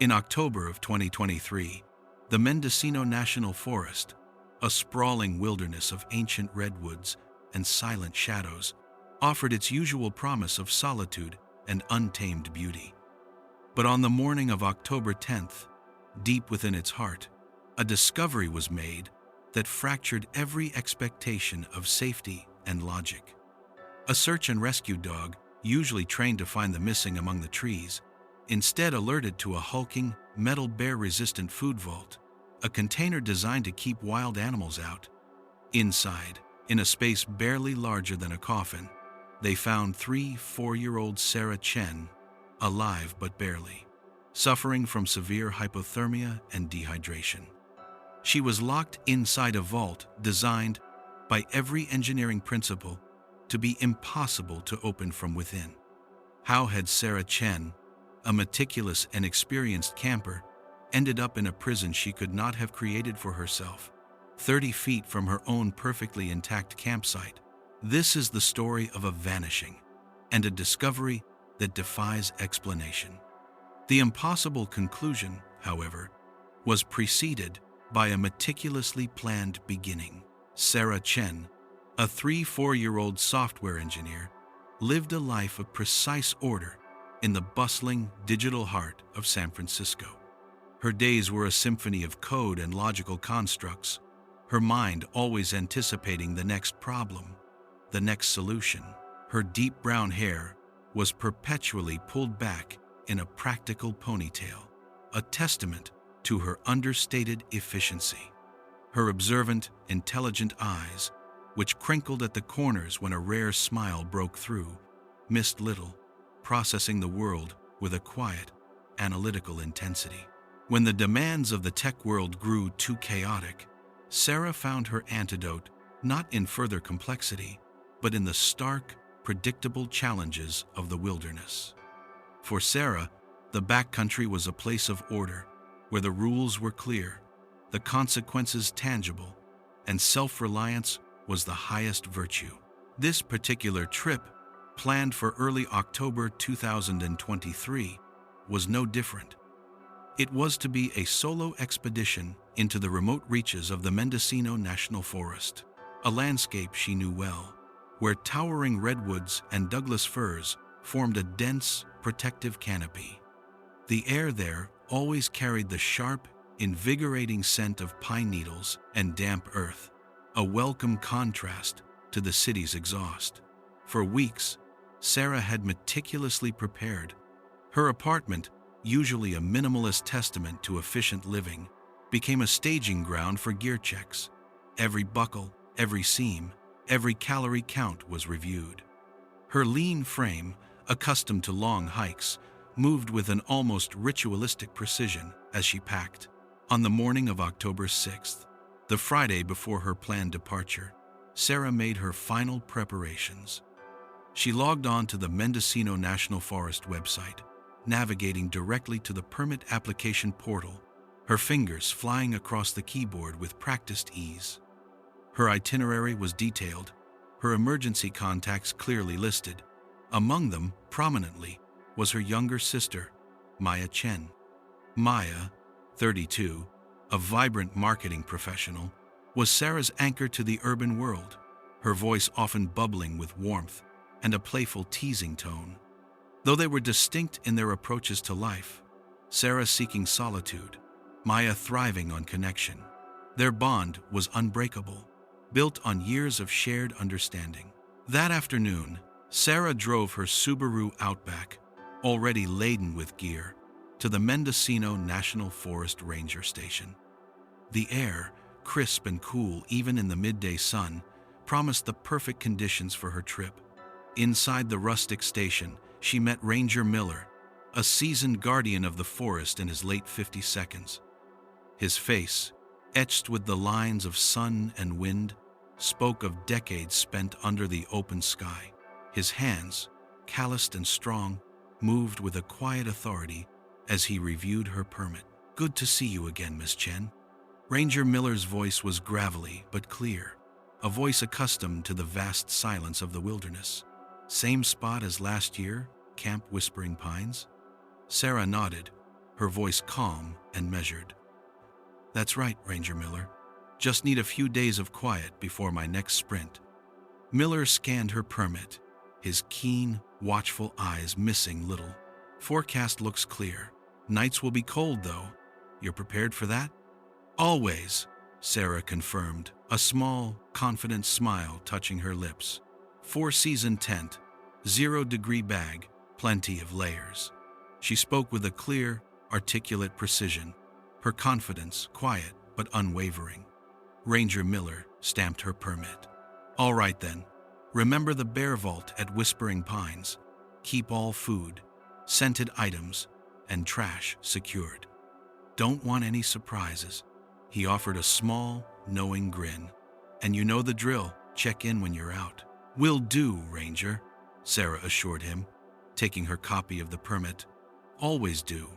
In October of 2023, the Mendocino National Forest, a sprawling wilderness of ancient redwoods and silent shadows, offered its usual promise of solitude and untamed beauty. But on the morning of October 10th, deep within its heart, a discovery was made that fractured every expectation of safety and logic. A search and rescue dog, usually trained to find the missing among the trees, instead alerted to a hulking, metal bear-resistant food vault, a container designed to keep wild animals out. Inside, in a space barely larger than a coffin, they found 4-year-old Sarah Chen, alive but barely, suffering from severe hypothermia and dehydration. She was locked inside a vault designed, by every engineering principle, to be impossible to open from within. How had Sarah Chen, a meticulous and experienced camper, ended up in a prison she could not have created for herself, 30 feet from her own perfectly intact campsite? This is the story of a vanishing and a discovery that defies explanation. The impossible conclusion, however, was preceded by a meticulously planned beginning. Sarah Chen, a 4-year-old software engineer, lived a life of precise order in the bustling digital heart of San Francisco. Her days were a symphony of code and logical constructs, her mind always anticipating the next problem, the next solution. Her deep brown hair was perpetually pulled back in a practical ponytail, a testament to her understated efficiency. Her observant, intelligent eyes, which crinkled at the corners when a rare smile broke through, missed little, processing the world with a quiet, analytical intensity. When the demands of the tech world grew too chaotic, Sarah found her antidote not in further complexity, but in the stark, predictable challenges of the wilderness. For Sarah, the backcountry was a place of order, where the rules were clear, the consequences tangible, and self-reliance was the highest virtue. This particular trip, planned for early October 2023, was no different. It was to be a solo expedition into the remote reaches of the Mendocino National Forest, a landscape she knew well, where towering redwoods and Douglas firs formed a dense, protective canopy. The air there always carried the sharp, invigorating scent of pine needles and damp earth, a welcome contrast to the city's exhaust. For weeks, Sarah had meticulously prepared. Her apartment, usually a minimalist testament to efficient living, became a staging ground for gear checks. Every buckle, every seam, every calorie count was reviewed. Her lean frame, accustomed to long hikes, moved with an almost ritualistic precision as she packed. On the morning of October 6th, the Friday before her planned departure, Sarah made her final preparations. She logged on to the Mendocino National Forest website, navigating directly to the permit application portal, her fingers flying across the keyboard with practiced ease. Her itinerary was detailed, her emergency contacts clearly listed. Among them, prominently, was her younger sister, Maya Chen. Maya, 32, a vibrant marketing professional, was Sarah's anchor to the urban world, her voice often bubbling with warmth and a playful teasing tone. Though they were distinct in their approaches to life, Sarah seeking solitude, Maya thriving on connection, their bond was unbreakable, built on years of shared understanding. That afternoon, Sarah drove her Subaru Outback, already laden with gear, to the Mendocino National Forest Ranger Station. The air, crisp and cool even in the midday sun, promised the perfect conditions for her trip. Inside the rustic station, she met Ranger Miller, a seasoned guardian of the forest in his late 50s. His face, etched with the lines of sun and wind, spoke of decades spent under the open sky. His hands, calloused and strong, moved with a quiet authority as he reviewed her permit. "Good to see you again, Miss Chen." Ranger Miller's voice was gravelly but clear, a voice accustomed to the vast silence of the wilderness. "Same spot as last year, Camp Whispering Pines?" Sarah nodded, her voice calm and measured. "That's right, Ranger Miller. Just need a few days of quiet before my next sprint." Miller scanned her permit, his keen, watchful eyes missing little. "Forecast looks clear. Nights will be cold, though. You're prepared for that?" "Always," Sarah confirmed, a small, confident smile touching her lips. "Four-season tent, 0-degree bag, plenty of layers." She spoke with a clear, articulate precision, her confidence quiet but unwavering. Ranger Miller stamped her permit. "All right then. Remember the bear vault at Whispering Pines. Keep all food, scented items, and trash secured. Don't want any surprises." He offered a small, knowing grin. "And you know the drill. Check in when you're out." "Will do, Ranger," Sarah assured him, taking her copy of the permit. "Always do."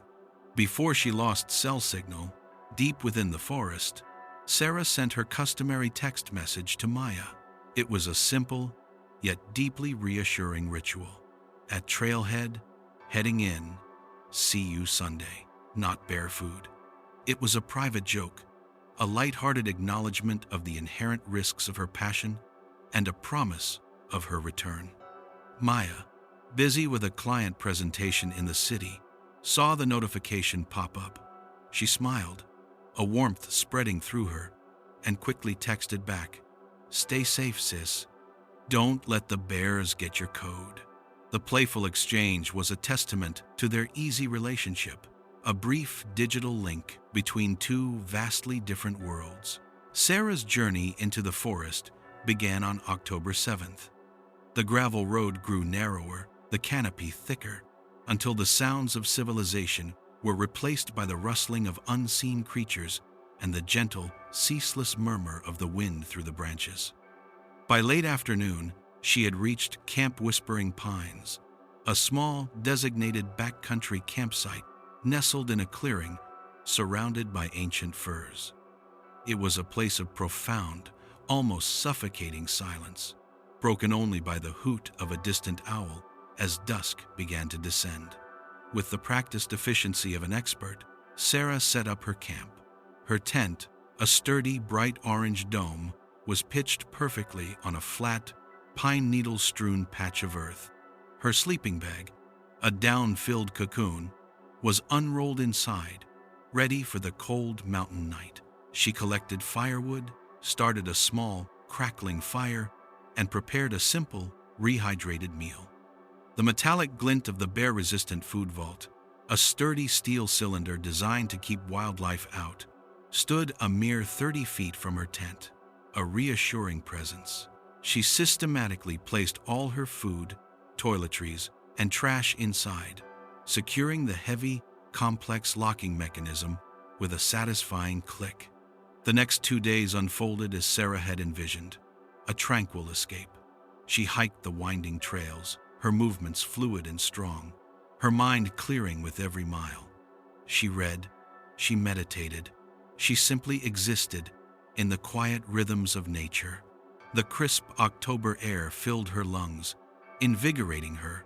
Before she lost cell signal, deep within the forest, Sarah sent her customary text message to Maya. It was a simple, yet deeply reassuring ritual. "At Trailhead, heading in, see you Sunday. Not bear food." It was a private joke, a light-hearted acknowledgement of the inherent risks of her passion, and a promise of her return. Maya, busy with a client presentation in the city, saw the notification pop up. She smiled, a warmth spreading through her, and quickly texted back, "Stay safe, sis. Don't let the bears get your code." The playful exchange was a testament to their easy relationship, a brief digital link between two vastly different worlds. Sarah's journey into the forest began on October 7th. The gravel road grew narrower, the canopy thicker, until the sounds of civilization were replaced by the rustling of unseen creatures and the gentle, ceaseless murmur of the wind through the branches. By late afternoon, she had reached Camp Whispering Pines, a small, designated backcountry campsite nestled in a clearing surrounded by ancient firs. It was a place of profound, almost suffocating silence, broken only by the hoot of a distant owl as dusk began to descend. With the practiced efficiency of an expert, Sarah set up her camp. Her tent, a sturdy, bright orange dome, was pitched perfectly on a flat, pine needle-strewn patch of earth. Her sleeping bag, a down-filled cocoon, was unrolled inside, ready for the cold mountain night. She collected firewood, started a small, crackling fire, and prepared a simple, rehydrated meal. The metallic glint of the bear-resistant food vault, a sturdy steel cylinder designed to keep wildlife out, stood a mere 30 feet from her tent, a reassuring presence. She systematically placed all her food, toiletries, and trash inside, securing the heavy, complex locking mechanism with a satisfying click. The next 2 days unfolded as Sarah had envisioned, a tranquil escape. She hiked the winding trails, her movements fluid and strong, her mind clearing with every mile. She read, she meditated, she simply existed in the quiet rhythms of nature. The crisp October air filled her lungs, invigorating her.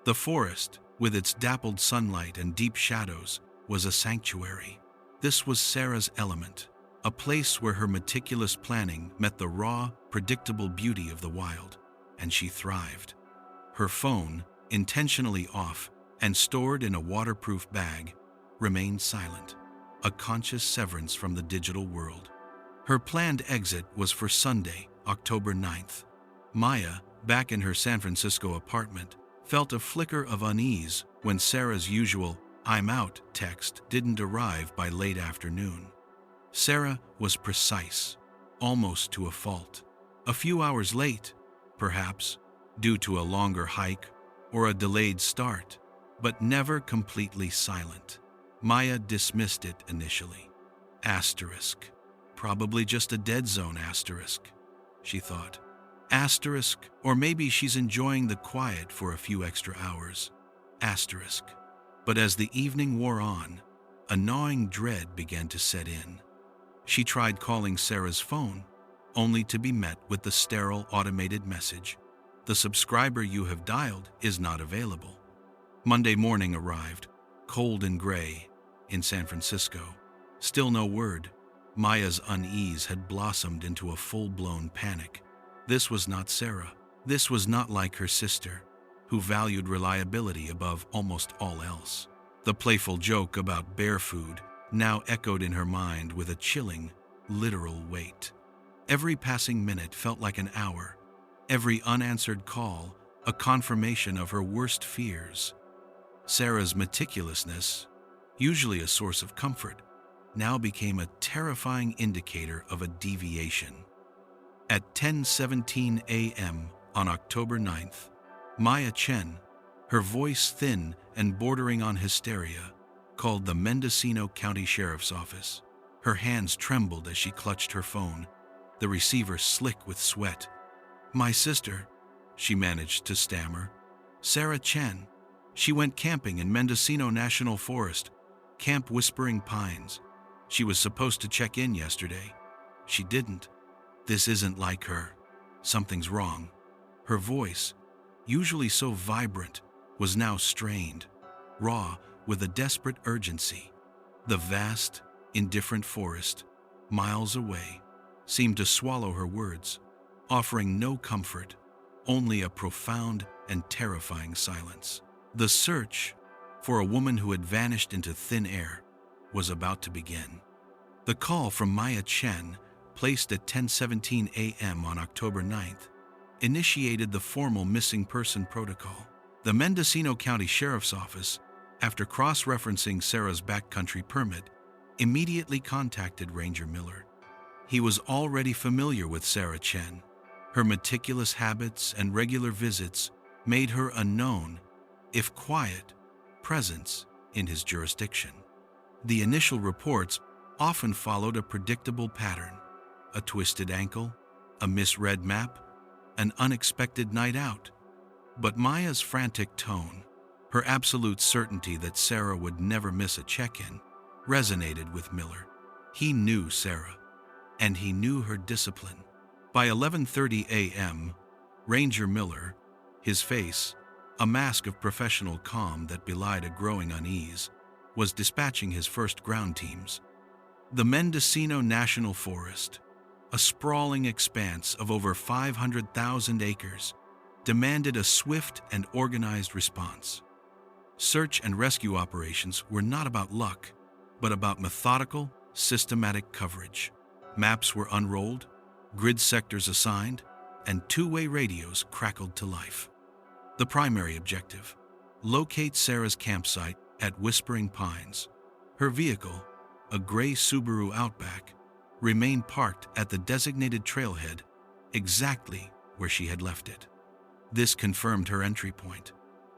The forest, with its dappled sunlight and deep shadows, was a sanctuary. This was Sarah's element, a place where her meticulous planning met the raw, predictable beauty of the wild, and she thrived. Her phone, intentionally off and stored in a waterproof bag, remained silent, a conscious severance from the digital world. Her planned exit was for Sunday, October 9th. Maya, back in her San Francisco apartment, felt a flicker of unease when Sarah's usual "I'm out" text didn't arrive by late afternoon. Sarah was precise, almost to a fault. A few hours late, perhaps, due to a longer hike or a delayed start, but never completely silent. Maya dismissed it initially. Asterisk. Probably just a dead zone asterisk, she thought. Asterisk, or maybe she's enjoying the quiet for a few extra hours. Asterisk. But as the evening wore on, a gnawing dread began to set in. She tried calling Sarah's phone, only to be met with the sterile automated message, "The subscriber you have dialed is not available." Monday morning arrived, cold and gray, in San Francisco. Still no word. Maya's unease had blossomed into a full-blown panic. This was not Sarah. This was not like her sister, who valued reliability above almost all else. The playful joke about bear food now echoed in her mind with a chilling, literal weight. Every passing minute felt like an hour. Every unanswered call, a confirmation of her worst fears. Sarah's meticulousness, usually a source of comfort, now became a terrifying indicator of a deviation. At 10:17 a.m. on October 9th, Maya Chen, her voice thin and bordering on hysteria, called the Mendocino County Sheriff's Office. Her hands trembled as she clutched her phone, the receiver slick with sweat. "My sister," she managed to stammer. "Sarah Chen. She went camping in Mendocino National Forest, Camp Whispering Pines. She was supposed to check in yesterday. She didn't. This isn't like her. Something's wrong." Her voice, usually so vibrant, was now strained, raw with a desperate urgency. The vast, indifferent forest, miles away, seemed to swallow her words, offering no comfort, only a profound and terrifying silence. The search for a woman who had vanished into thin air was about to begin. The call from Maya Chen, placed at 10:17 a.m. on October 9th, initiated the formal missing person protocol. The Mendocino County Sheriff's Office, after cross-referencing Sarah's backcountry permit, immediately contacted Ranger Miller. He was already familiar with Sarah Chen. Her meticulous habits and regular visits made her a known, if quiet, presence in his jurisdiction. The initial reports often followed a predictable pattern: a twisted ankle, a misread map, an unexpected night out. But Maya's frantic tone, her absolute certainty that Sarah would never miss a check-in, resonated with Miller. He knew Sarah, and he knew her discipline. By 11:30 a.m., Ranger Miller, his face, a mask of professional calm that belied a growing unease, was dispatching his first ground teams. The Mendocino National Forest, a sprawling expanse of over 500,000 acres, demanded a swift and organized response. Search and rescue operations were not about luck, but about methodical, systematic coverage. Maps were unrolled, grid sectors assigned, and two-way radios crackled to life. The primary objective: locate Sarah's campsite at Whispering Pines. Her vehicle, a gray Subaru Outback, remained parked at the designated trailhead, exactly where she had left it. This confirmed her entry point,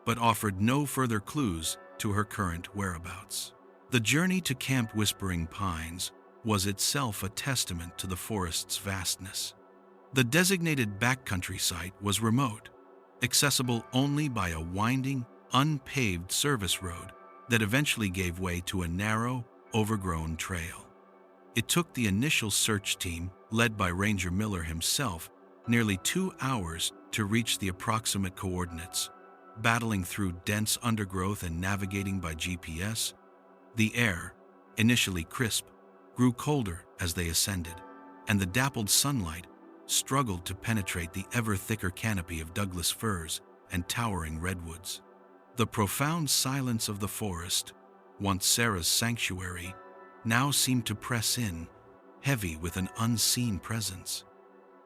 but offered no further clues to her current whereabouts. The journey to Camp Whispering Pines was itself a testament to the forest's vastness. The designated backcountry site was remote, accessible only by a winding, unpaved service road that eventually gave way to a narrow, overgrown trail. It took the initial search team, led by Ranger Miller himself, nearly 2 hours to reach the approximate coordinates. Battling through dense undergrowth and navigating by GPS, the air, initially crisp, grew colder as they ascended, and the dappled sunlight struggled to penetrate the ever-thicker canopy of Douglas firs and towering redwoods. The profound silence of the forest, once Sarah's sanctuary, now seemed to press in, heavy with an unseen presence.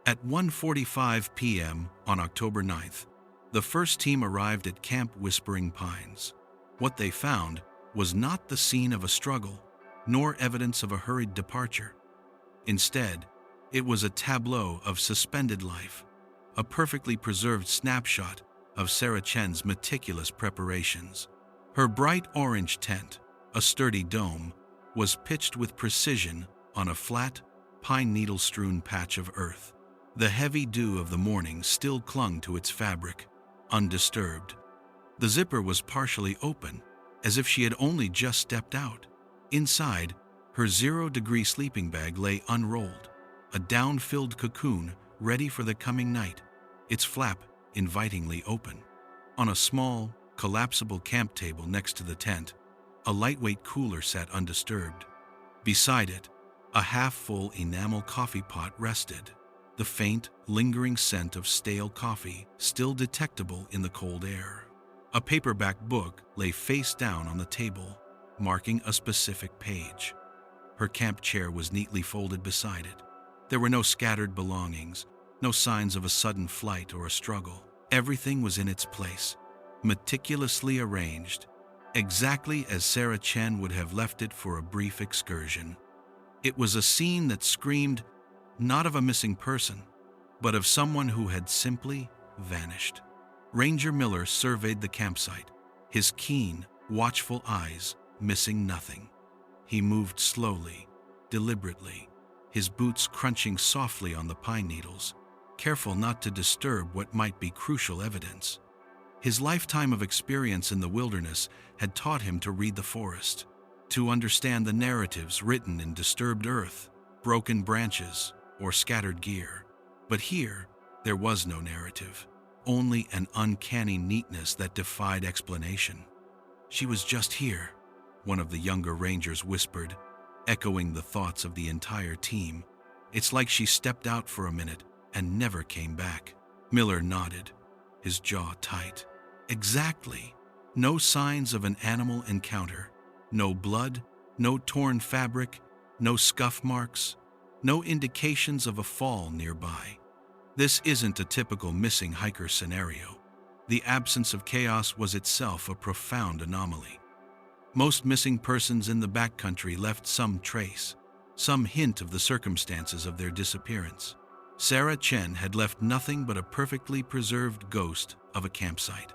At 1:45 p.m. on October 9th, the first team arrived at Camp Whispering Pines. What they found was not the scene of a struggle, nor evidence of a hurried departure. Instead, it was a tableau of suspended life, a perfectly preserved snapshot of Sarah Chen's meticulous preparations. Her bright orange tent, a sturdy dome, was pitched with precision on a flat, pine needle-strewn patch of earth. The heavy dew of the morning still clung to its fabric, undisturbed. The zipper was partially open, as if she had only just stepped out. Inside, her 0-degree sleeping bag lay unrolled, a down-filled cocoon ready for the coming night, its flap invitingly open. On a small, collapsible camp table next to the tent, A lightweight cooler sat undisturbed. Beside it, a half-full enamel coffee pot rested, the faint, lingering scent of stale coffee still detectable in the cold air. A paperback book lay face down on the table, marking a specific page. Her camp chair was neatly folded beside it. There were no scattered belongings, no signs of a sudden flight or a struggle. Everything was in its place, meticulously arranged, exactly as Sarah Chen would have left it for a brief excursion. It was a scene that screamed not of a missing person, but of someone who had simply vanished. Ranger Miller surveyed the campsite, his keen, watchful eyes missing nothing. He moved slowly, deliberately, his boots crunching softly on the pine needles, careful not to disturb what might be crucial evidence. His lifetime of experience in the wilderness had taught him to read the forest, to understand the narratives written in disturbed earth, broken branches, or scattered gear. But here, there was no narrative, only an uncanny neatness that defied explanation. "She was just here," one of the younger rangers whispered, echoing the thoughts of the entire team. "It's like she stepped out for a minute and never came back." Miller nodded, his jaw tight. Exactly. No signs of an animal encounter. No blood, no torn fabric, no scuff marks, no indications of a fall nearby. This isn't a typical missing hiker scenario. The absence of chaos was itself a profound anomaly. Most missing persons in the backcountry left some trace, some hint of the circumstances of their disappearance. Sarah Chen had left nothing but a perfectly preserved ghost of a campsite.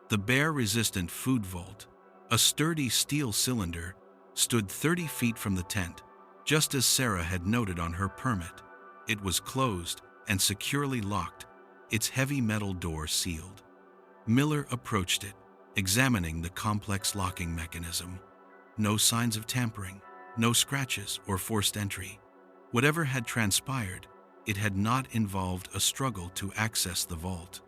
The bear-resistant food vault, a sturdy steel cylinder, stood 30 feet from the tent, just as Sarah had noted on her permit. It was closed and securely locked, its heavy metal door sealed. Miller approached it, examining the complex locking mechanism. No signs of tampering, no scratches or forced entry. Whatever had transpired, it had not involved a struggle to access the vault.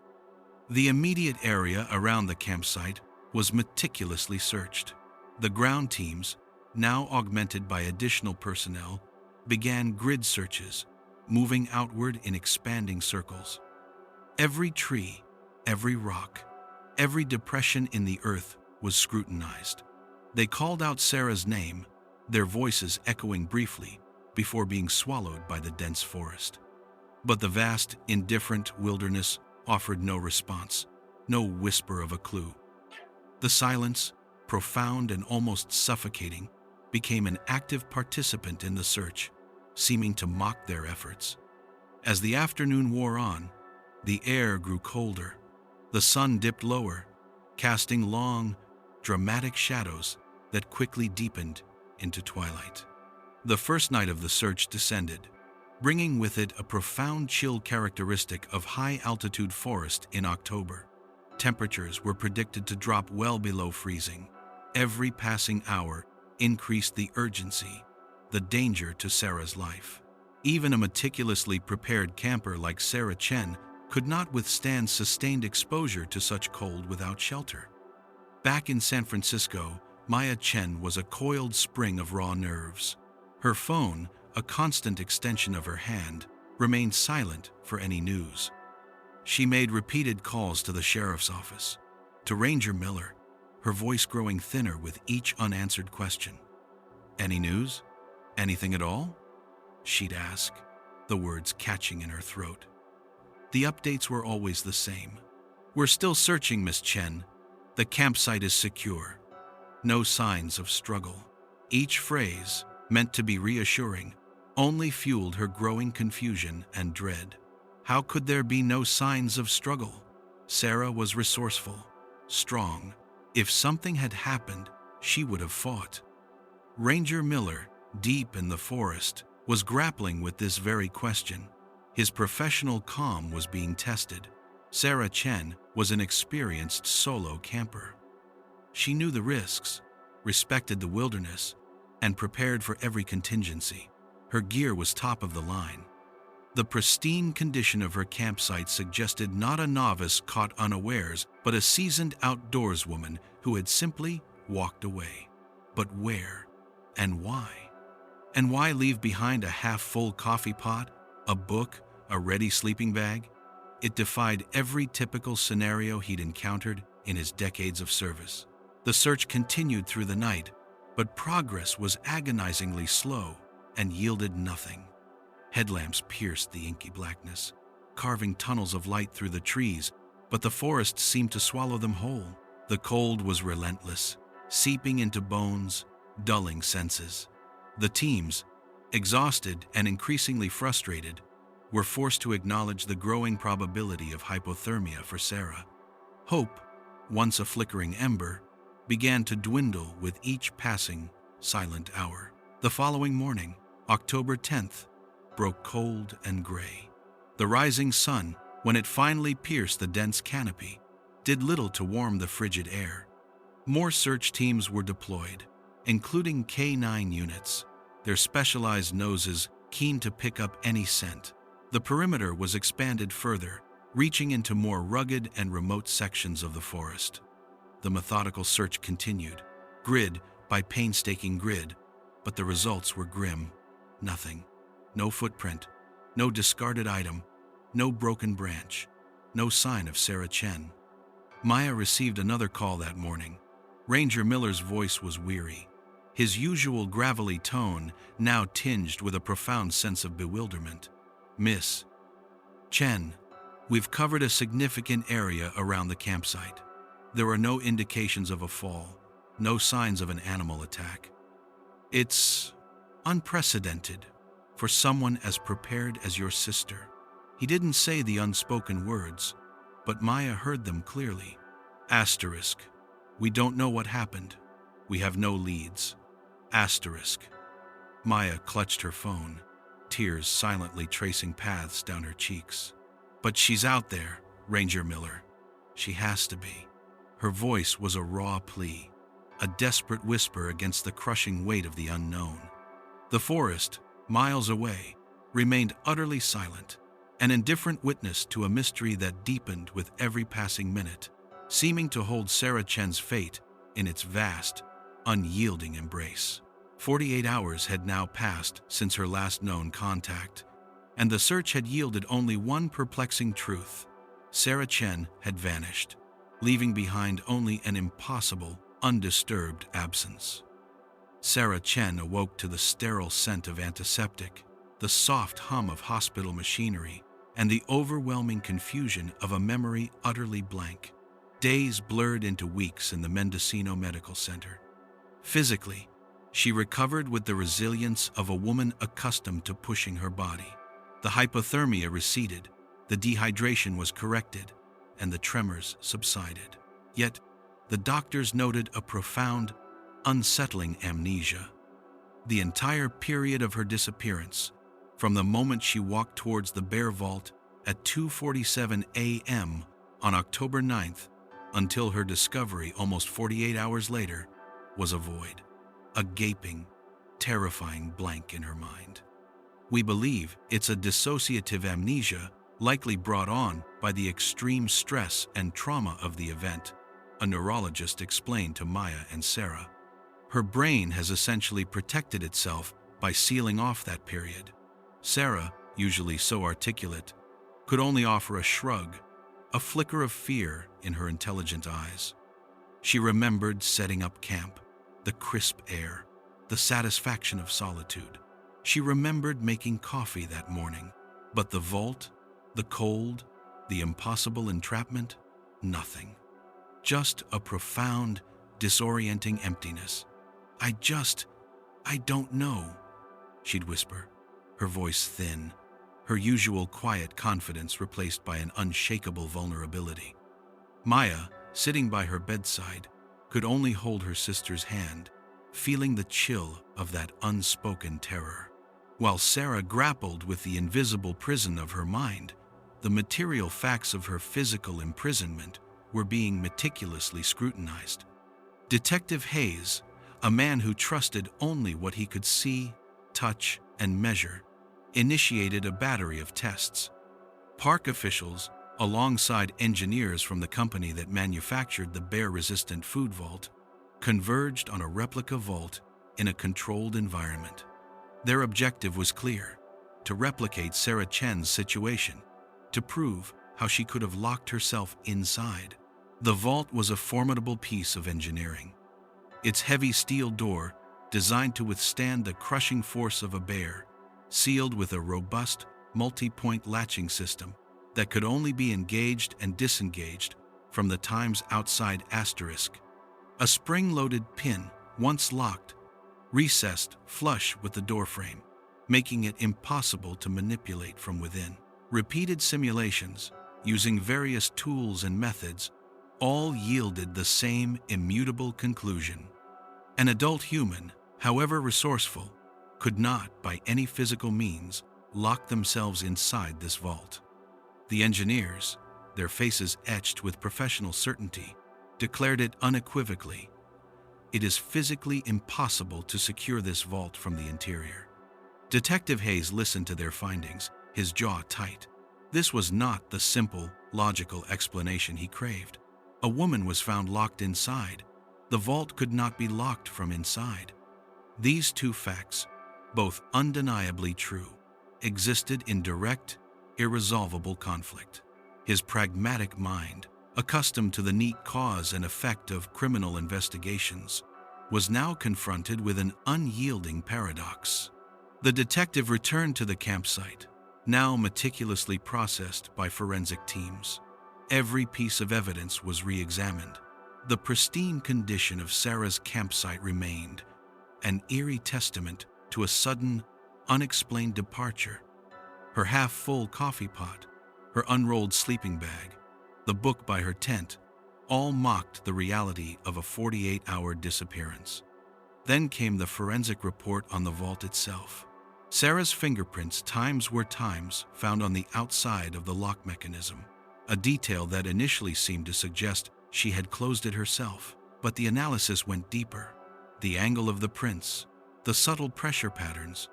The immediate area around the campsite was meticulously searched. The ground teams, now augmented by additional personnel, began grid searches, moving outward in expanding circles. Every tree, every rock, every depression in the earth was scrutinized. They called out Sarah's name, their voices echoing briefly before being swallowed by the dense forest. But the vast, indifferent wilderness offered no response, no whisper of a clue. The silence, profound and almost suffocating, became an active participant in the search, seeming to mock their efforts. As the afternoon wore on, the air grew colder. The sun dipped lower, casting long, dramatic shadows that quickly deepened into twilight. The first night of the search descended, bringing with it a profound chill characteristic of high-altitude forest in October. Temperatures were predicted to drop well below freezing. Every passing hour increased the urgency, the danger to Sarah's life. Even a meticulously prepared camper like Sarah Chen could not withstand sustained exposure to such cold without shelter. Back in San Francisco, Maya Chen was a coiled spring of raw nerves. Her phone, a constant extension of her hand, remained silent for any news. She made repeated calls to the sheriff's office, to Ranger Miller, her voice growing thinner with each unanswered question. "Any news? Anything at all?" she'd ask, the words catching in her throat. The updates were always the same. "We're still searching, Miss Chen. The campsite is secure. No signs of struggle." Each phrase, meant to be reassuring, only fueled her growing confusion and dread. How could there be no signs of struggle? Sarah was resourceful, strong. If something had happened, she would have fought. Ranger Miller, deep in the forest, was grappling with this very question. His professional calm was being tested. Sarah Chen was an experienced solo camper. She knew the risks, respected the wilderness, and prepared for every contingency. Her gear was top of the line. The pristine condition of her campsite suggested not a novice caught unawares, but a seasoned outdoorswoman who had simply walked away. But where? And why? And why leave behind a half-full coffee pot, a book, a ready sleeping bag? It defied every typical scenario he'd encountered in his decades of service. The search continued through the night, but progress was agonizingly slow and yielded nothing. Headlamps pierced the inky blackness, carving tunnels of light through the trees, but the forest seemed to swallow them whole. The cold was relentless, seeping into bones, dulling senses. The teams, exhausted and increasingly frustrated, were forced to acknowledge the growing probability of hypothermia for Sarah. Hope, once a flickering ember, began to dwindle with each passing, silent hour. The following morning, October 10th, broke cold and gray. The rising sun, when it finally pierced the dense canopy, did little to warm the frigid air. More search teams were deployed, including K9 units, their specialized noses keen to pick up any scent. The perimeter was expanded further, reaching into more rugged and remote sections of the forest. The methodical search continued, grid by painstaking grid, but the results were grim. Nothing. No footprint, no discarded item, no broken branch, no sign of Sarah Chen. Maya received another call that morning. Ranger Miller's voice was weary, his usual gravelly tone now tinged with a profound sense of bewilderment. "Miss Chen, we've covered a significant area around the campsite. There are no indications of a fall, no signs of an animal attack. It's unprecedented for someone as prepared as your sister." He didn't say the unspoken words, but Maya heard them clearly. Asterisk. We don't know what happened. We have no leads. Asterisk. Maya clutched her phone, tears silently tracing paths down her cheeks. But she's out there, Ranger Miller. She has to be. Her voice was a raw plea, a desperate whisper against the crushing weight of the unknown. The forest, miles away, remained utterly silent, an indifferent witness to a mystery that deepened with every passing minute, seeming to hold Sarah Chen's fate in its vast, unyielding embrace. 48 hours had now passed since her last known contact, and the search had yielded only one perplexing truth. Sarah Chen had vanished, leaving behind only an impossible, undisturbed absence. Sarah Chen awoke to the sterile scent of antiseptic, the soft hum of hospital machinery, and the overwhelming confusion of a memory utterly blank. Days blurred into weeks in the Mendocino Medical Center. Physically, she recovered with the resilience of a woman accustomed to pushing her body. The hypothermia receded, the dehydration was corrected, and the tremors subsided. Yet, the doctors noted a profound, unsettling amnesia. The entire period of her disappearance, from the moment she walked towards the bare vault at 2:47 a.m. on October 9th until her discovery almost 48 hours later, was a void, a gaping, terrifying blank in her mind. We believe it's a dissociative amnesia likely brought on by the extreme stress and trauma of the event, a neurologist explained to Maya and Sarah. Her brain has essentially protected itself by sealing off that period. Sarah, usually so articulate, could only offer a shrug, a flicker of fear in her intelligent eyes. She remembered setting up camp, the crisp air, the satisfaction of solitude. She remembered making coffee that morning, but the vault, the cold, the impossible entrapment, nothing. Just a profound, disorienting emptiness. I don't know, she'd whisper, her voice thin, her usual quiet confidence replaced by an unshakable vulnerability. Maya, sitting by her bedside, could only hold her sister's hand, feeling the chill of that unspoken terror. While Sarah grappled with the invisible prison of her mind, the material facts of her physical imprisonment were being meticulously scrutinized. Detective Hayes, a man who trusted only what he could see, touch, and measure, initiated a battery of tests. Park officials, alongside engineers from the company that manufactured the bear-resistant food vault, converged on a replica vault in a controlled environment. Their objective was clear: to replicate Sarah Chen's situation, to prove how she could have locked herself inside. The vault was a formidable piece of engineering. Its heavy steel door, designed to withstand the crushing force of a bear, sealed with a robust, multi-point latching system that could only be engaged and disengaged from the Times outside asterisk. A spring-loaded pin, once locked, recessed flush with the doorframe, making it impossible to manipulate from within. Repeated simulations, using various tools and methods, all yielded the same immutable conclusion. An adult human, however resourceful, could not, by any physical means, lock themselves inside this vault. The engineers, their faces etched with professional certainty, declared it unequivocally: it is physically impossible to secure this vault from the interior. Detective Hayes listened to their findings, his jaw tight. This was not the simple, logical explanation he craved. A woman was found locked inside. The vault could not be locked from inside. These two facts, both undeniably true, existed in direct, irresolvable conflict. His pragmatic mind, accustomed to the neat cause and effect of criminal investigations, was now confronted with an unyielding paradox. The detective returned to the campsite, now meticulously processed by forensic teams. Every piece of evidence was re-examined. The pristine condition of Sarah's campsite remained, an eerie testament to a sudden, unexplained departure. Her half-full coffee pot, her unrolled sleeping bag, the book by her tent, all mocked the reality of a 48-hour disappearance. Then came the forensic report on the vault itself. Sarah's fingerprints, times were times, found on the outside of the lock mechanism, a detail that initially seemed to suggest she had closed it herself. But the analysis went deeper. The angle of the prints, the subtle pressure patterns,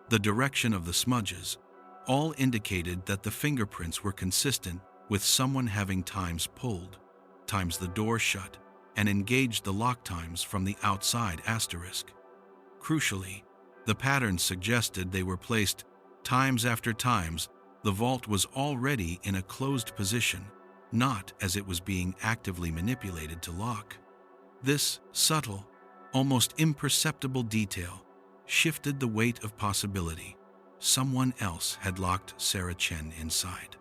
the direction of the smudges, all indicated that the fingerprints were consistent with someone having times pulled, times the door shut, and engaged the lock times from the outside asterisk. Crucially, the patterns suggested they were placed times after times. The vault was already in a closed position, not as it was being actively manipulated to lock. This subtle, almost imperceptible detail shifted the weight of possibility. Someone else had locked Sarah Chen inside.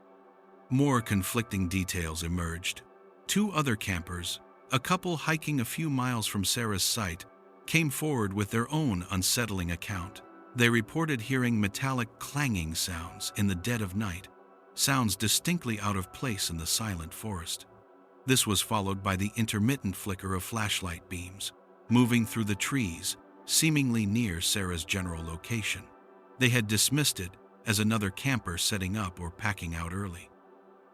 More conflicting details emerged. Two other campers, a couple hiking a few miles from Sarah's site, came forward with their own unsettling account. They reported hearing metallic clanging sounds in the dead of night, sounds distinctly out of place in the silent forest. This was followed by the intermittent flicker of flashlight beams, moving through the trees, seemingly near Sarah's general location. They had dismissed it as another camper setting up or packing out early.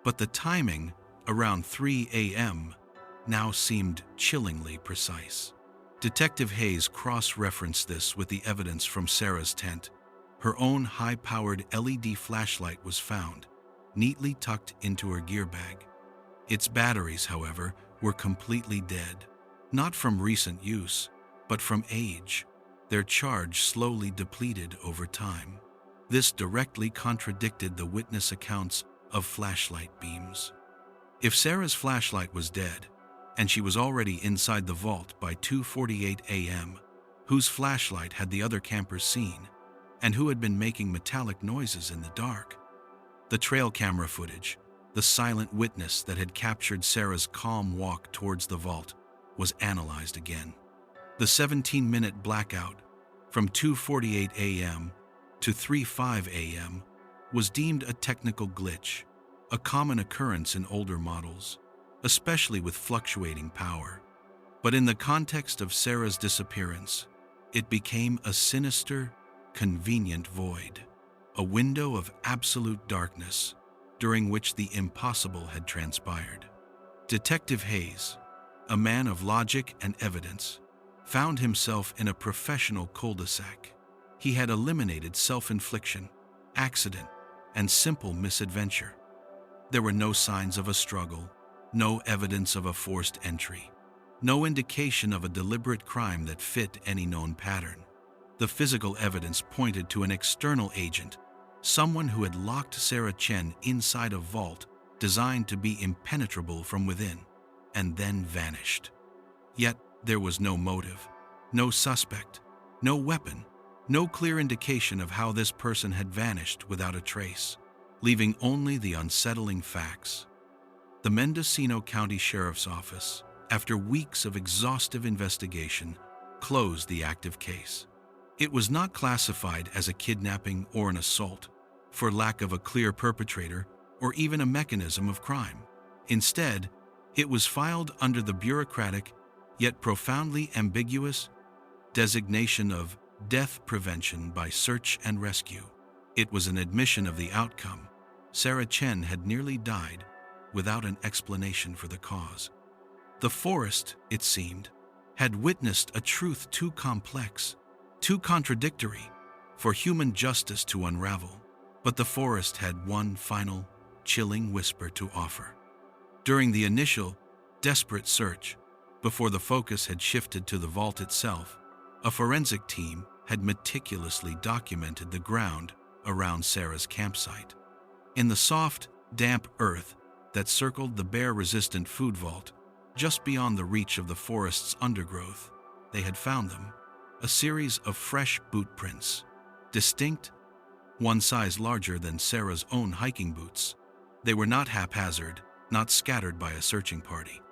But the timing, around 3 a.m., now seemed chillingly precise. Detective Hayes cross-referenced this with the evidence from Sarah's tent. Her own high-powered LED flashlight was found, neatly tucked into her gear bag. Its batteries, however, were completely dead, not from recent use, but from age. Their charge slowly depleted over time. This directly contradicted the witness accounts of flashlight beams. If Sarah's flashlight was dead, and she was already inside the vault by 2:48 a.m., whose flashlight had the other campers seen, and who had been making metallic noises in the dark? The trail camera footage, the silent witness that had captured Sarah's calm walk towards the vault, was analyzed again. The 17-minute blackout from 2:48 a.m. to 3:05 a.m. was deemed a technical glitch, a common occurrence in older models, especially with fluctuating power. But in the context of Sarah's disappearance, it became a sinister, convenient void, a window of absolute darkness during which the impossible had transpired. Detective Hayes, a man of logic and evidence, found himself in a professional cul-de-sac. He had eliminated self-infliction, accident, and simple misadventure. There were no signs of a struggle, no evidence of a forced entry. No indication of a deliberate crime that fit any known pattern. The physical evidence pointed to an external agent, someone who had locked Sarah Chen inside a vault designed to be impenetrable from within, and then vanished. Yet there was no motive, no suspect, no weapon, no clear indication of how this person had vanished without a trace, leaving only the unsettling facts. The Mendocino County Sheriff's Office, after weeks of exhaustive investigation, closed the active case. It was not classified as a kidnapping or an assault, for lack of a clear perpetrator or even a mechanism of crime. Instead, it was filed under the bureaucratic, yet profoundly ambiguous, designation of death prevention by search and rescue. It was an admission of the outcome. Sarah Chen had nearly died without an explanation for the cause. The forest, it seemed, had witnessed a truth too complex, too contradictory for human justice to unravel. But the forest had one final, chilling whisper to offer. During the initial, desperate search, before the focus had shifted to the vault itself, a forensic team had meticulously documented the ground around Sarah's campsite. In the soft, damp earth that circled the bear-resistant food vault, just beyond the reach of the forest's undergrowth, they had found them, a series of fresh boot prints, distinct, one size larger than Sarah's own hiking boots. They were not haphazard, not scattered by a searching party.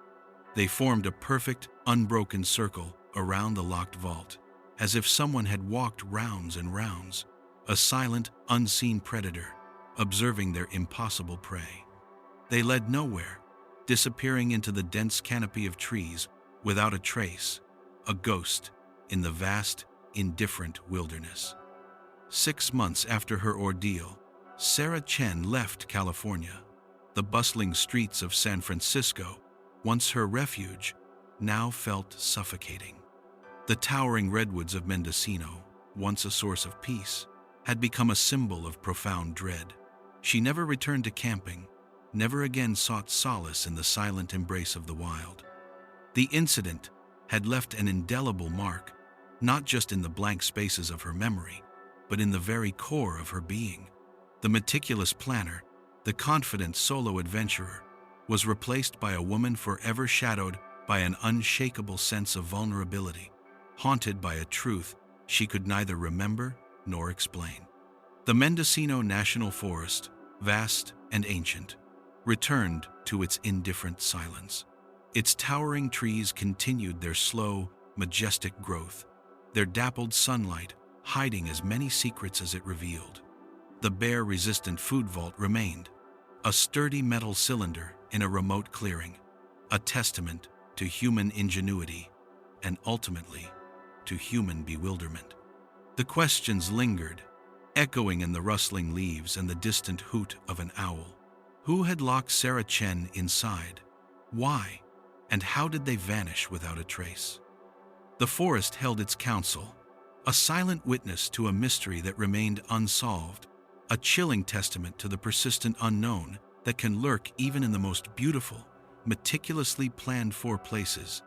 They formed a perfect, unbroken circle around the locked vault, as if someone had walked rounds and rounds, a silent, unseen predator, observing their impossible prey. They led nowhere, disappearing into the dense canopy of trees without a trace, a ghost in the vast, indifferent wilderness. 6 months after her ordeal, Sarah Chen left California. The bustling streets of San Francisco, once her refuge, now felt suffocating. The towering redwoods of Mendocino, once a source of peace, had become a symbol of profound dread. She never returned to camping, never again sought solace in the silent embrace of the wild. The incident had left an indelible mark, not just in the blank spaces of her memory, but in the very core of her being. The meticulous planner, the confident solo adventurer, was replaced by a woman forever shadowed by an unshakable sense of vulnerability, haunted by a truth she could neither remember nor explain. The Mendocino National Forest, vast and ancient, returned to its indifferent silence. Its towering trees continued their slow, majestic growth, their dappled sunlight hiding as many secrets as it revealed. The bear-resistant food vault remained, a sturdy metal cylinder in a remote clearing, a testament to human ingenuity and ultimately to human bewilderment. The questions lingered, echoing in the rustling leaves and the distant hoot of an owl. Who had locked Sarah Chen inside? Why? And how did they vanish without a trace? The forest held its counsel, a silent witness to a mystery that remained unsolved, a chilling testament to the persistent unknown that can lurk even in the most beautiful, meticulously planned for places.